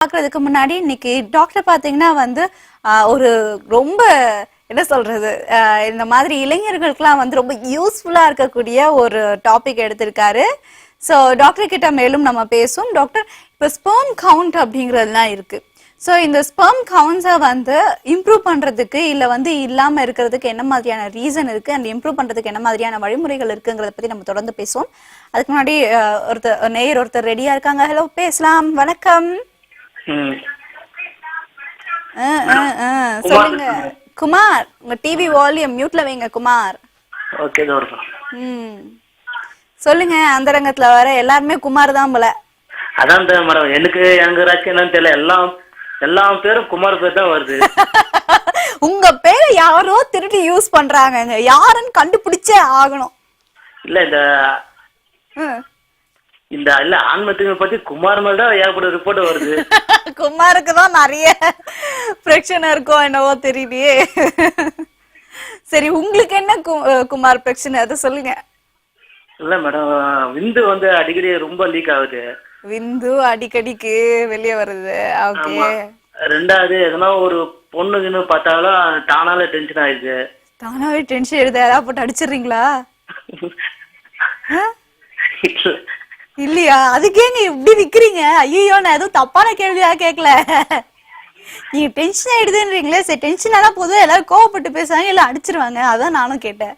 பாக்குறதுக்கு முன்னாடி இன்னைக்கு டாக்டர் பாத்தீங்கன்னா வந்து ஒரு ரொம்ப என்ன சொல்றது இந்த மாதிரி இளைஞர்களுக்கெல்லாம் வந்து ரொம்ப யூஸ்ஃபுல்லா இருக்கக்கூடிய ஒரு டாபிக் எடுத்திருக்காரு. ஸோ டாக்டர் கிட்ட மேலும் நம்ம பேசுவோம். டாக்டர், இப்போ ஸ்பெர்ம் கவுண்ட் அப்படிங்கிறதுலாம் இருக்கு. ஸோ இந்த ஸ்பெர்ம் கவுண்ட்ஸை வந்து இம்ப்ரூவ் பண்றதுக்கு இல்லை வந்து இல்லாம இருக்கிறதுக்கு என்ன மாதிரியான ரீசன் இருக்கு அண்ட் இம்ப்ரூவ் பண்றதுக்கு என்ன மாதிரியான வழிமுறைகள் இருக்குங்கிறத பத்தி நம்ம தொடர்ந்து பேசுவோம். அதுக்கு முன்னாடி ஒருத்தர் ரெடியா இருக்காங்க. ஹலோ, பேசலாம். வணக்கம். சொல்லுங்க குமார், உங்க டிவி வால்யூம் மியூட்ல வைங்க குமார். ஓகே சொல்லுங்க. அந்த ரங்கத்துல வர எல்லாருமே குமார் தான் போல. அதான் மேடம், எனக்கு எங்க ராசி என்னன்னு தெரியல, எல்லா பேரும் குமார் பேர் தான் வருது. உங்க பேரை யாரோ திருடி யூஸ் பண்றாங்க, யாருன்னு கண்டுபிடிச்சே ஆகணும். இல்ல இந்த இல்ல ஆன்மீகத்தை பத்தி குமார் மேல தான் ஏகப்பட்ட ரிப்போர்ட் வருது. குமாருக்கு தான் நிறைய பிரச்சனை இருக்கும் என்னவோ தெரியலையே. சரி, உங்களுக்கு என்ன குமார் பிரச்சனை, அதை சொல்லுங்க. இல்ல மேடம், விந்து வந்து அடிக்கடி ரொம்ப லீக் ஆகுது. விந்து அடிக்கடிக்கு வெளியே வருது. ஓகே. ரெண்டாவது எதனா ஒரு பொண்ணுக்குன்னு பார்த்தாலும் தானால டென்ஷன் ஆயிடுது. தானாவே டென்ஷன் எழுத ஏதாவது போட்டு அடிச்சிடுறீங்களா? இல்லையா? அதுக்கே நீ இப்படி நிக்கிறீங்க? ஐயோ, நான் எதுவும் தப்பான கேள்வியா கேட்கல. நீங்க டென்ஷன் ஆயிடுதுன்றீங்களே. சரி, டென்ஷன் ஆனா போதும் எல்லாரும் கோவப்பட்டு பேசுவாங்க, இல்ல அடிச்சிருவாங்க, அதான் நானும் கேட்டேன்.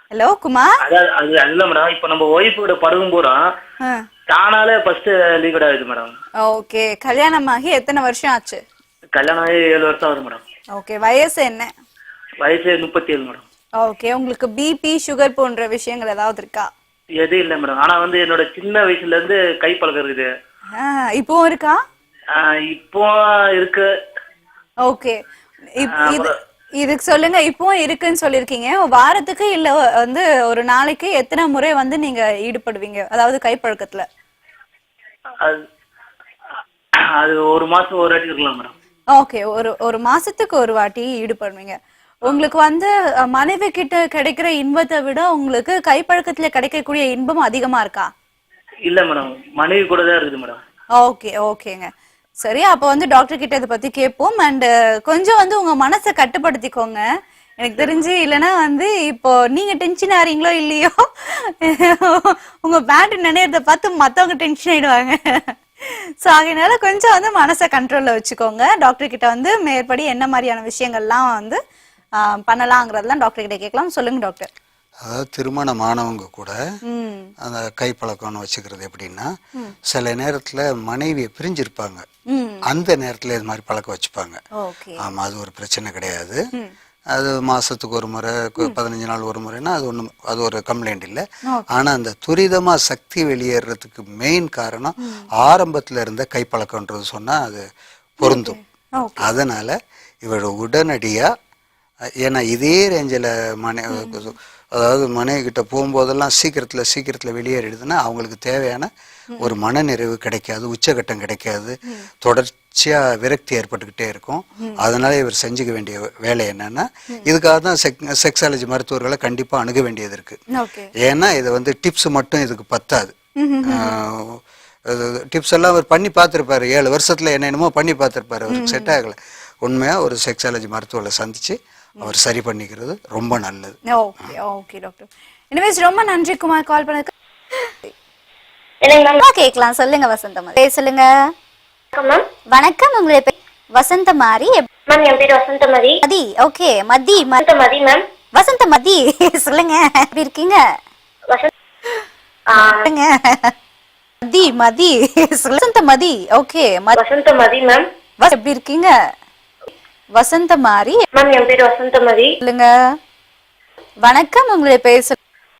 ஹலோ குமார். அது இல்ல மேடம், இப்ப நம்ம ஒய்ஃபோட பருகும் போறோம் தானாலே ஃபர்ஸ்ட் லீக் ஆகுது மேடம். ஓகே. கல்யாணம் ஆகி எத்தனை வருஷம் ஆச்சு? கல்யாணம் ஆகி 7 வருஷம் ஆகுது மேடம். ஓகே. வயசு என்ன? வயசு 37 மேடம். ஓகே. உங்களுக்கு பிபி சுகர் போன்ற விஷயங்கள் ஏதாவது இருக்கா? எதுவும் இல்ல மேடம். ஆனா வந்து என்னோட சின்ன வயசுல இருந்து கை பழக்கம் இருக்குது. இப்பவும் இருக்கா? இப்போ இருக்கு. ஓகே. இதுக்கு சொல்லுங்க, இப்பவும் இருக்குன்னு சொல்லிருக்கீங்க. வாரத்துக்கு இல்ல வந்து ஒரு நாளைக்கு எத்தனை முறை வந்து நீங்க ஈடுபடுவீங்க, அதாவது கைப்பழக்கத்துல? அது ஒரு மாசம் ஒரு வாட்டி இருக்கலாம் மேடம். ஓகே. ஒரு மாசத்துக்கு ஒரு வாட்டி ஈடுபடுவீங்க. உங்களுக்கு வந்து மனைவி கிட்ட கிடைக்கிற இன்பத்தை விட உங்களுக்கு கைப்பழக்கத்துல கிடைக்கக்கூடிய இன்பம் அதிகமா இருக்கா? இல்ல மேடம், மனைவி கூட தான் இருக்குது மேடம். ஓகே. ஓகேங்க. சரி, அப்போ வந்து டாக்டர் கிட்ட இதை பத்தி கேட்போம். அண்ட் கொஞ்சம் வந்து உங்க மனசை கட்டுப்படுத்திக்கோங்க. எனக்கு தெரிஞ்சு இல்லைன்னா வந்து இப்போ நீங்க டென்ஷன் ஆறீங்களோ இல்லையோ, உங்க பேண்ட் நினைறத பார்த்து மத்தவங்க டென்ஷன் ஆயிடுவாங்க. ஸோ அதனால கொஞ்சம் வந்து மனசை கண்ட்ரோல்ல வச்சுக்கோங்க. டாக்டர் கிட்ட வந்து மேற்படி என்ன மாதிரியான விஷயங்கள்லாம் வந்து பண்ணலாங்கிறதுலாம் டாக்டர் கிட்ட கேட்கலாம். சொல்லுங்க டாக்டர். அதாவது திருமணமானவங்க கூட அந்த கைப்பழக்கம்னு வச்சுக்கிறது எப்படின்னா, சில நேரத்துல மனைவியை பிரிஞ்சிருப்பாங்க, அந்த நேரத்துல இது மாதிரி பழக்கம் வச்சுப்பாங்க. ஆமா, அது ஒரு பிரச்சனை கிடையாது. அது மாசத்துக்கு ஒரு முறை, 15 நாள் ஒரு முறைன்னா அது ஒரு கம்ப்ளைண்ட் இல்லை. ஆனா அந்த துரிதமா சக்தி வெளியேறதுக்கு மெயின் காரணம் ஆரம்பத்துல இருந்த கைப்பழக்கம்ன்றது சொன்னா அது பொருந்தும். அதனால இவரோட உடனடியா, ஏன்னா இதே ரேஞ்சில் அதாவது மனைவி கிட்ட போகும்போதெல்லாம் சீக்கிரத்தில் வெளியேறிடுதுன்னா அவங்களுக்கு தேவையான ஒரு மனநிறைவு கிடைக்காது, உச்சகட்டம் கிடைக்காது, தொடர்ச்சியாக விரக்தி ஏற்பட்டுக்கிட்டே இருக்கும். அதனால இவர் செஞ்சுக்க வேண்டிய வேலை என்னன்னா, இதுக்காக தான் செக்ஸாலஜி மருத்துவர்களை கண்டிப்பாக அணுக வேண்டியது இருக்கு. ஏன்னா இது வந்து டிப்ஸ் மட்டும் இதுக்கு பத்தாது. டிப்ஸ் எல்லாம் அவர் பண்ணி பார்த்துருப்பாரு, 7 வருஷத்துல என்னென்னமோ பண்ணி பார்த்துருப்பாரு, அவருக்கு செட் ஆகலை. உண்மையாக ஒரு செக்ஸாலஜி மருத்துவரை சந்திச்சு அவர் சரி பண்ணிக்கிறது ரொம்ப நல்லது. ஓகே. Okay doctor. எனிவேஸ் ரொம்ப நன்றி குமார், கால் பண்ணதுக்கு. கேட்கலாம். சொல்லுங்க வசந்தமாரி. சொல்லுங்க. வணக்கம். உங்களுடைய பேர் வசந்தமாரி? மேம், என் பேர் வசந்தமதி. மதி. ஓகே. மதி வசந்தமதி மேம். வசந்தமதி சொல்லுங்க, எப்படி இருக்கீங்க? மதி மதி வசந்தமதி. ஓகே. வசந்தமதி மேம். எப்படி இருக்கீங்க? வசந்தமாரி. மேம், என் பேர் வசந்தமதி. சொல்லுங்க. வணக்கம். உங்களுடைய பேர்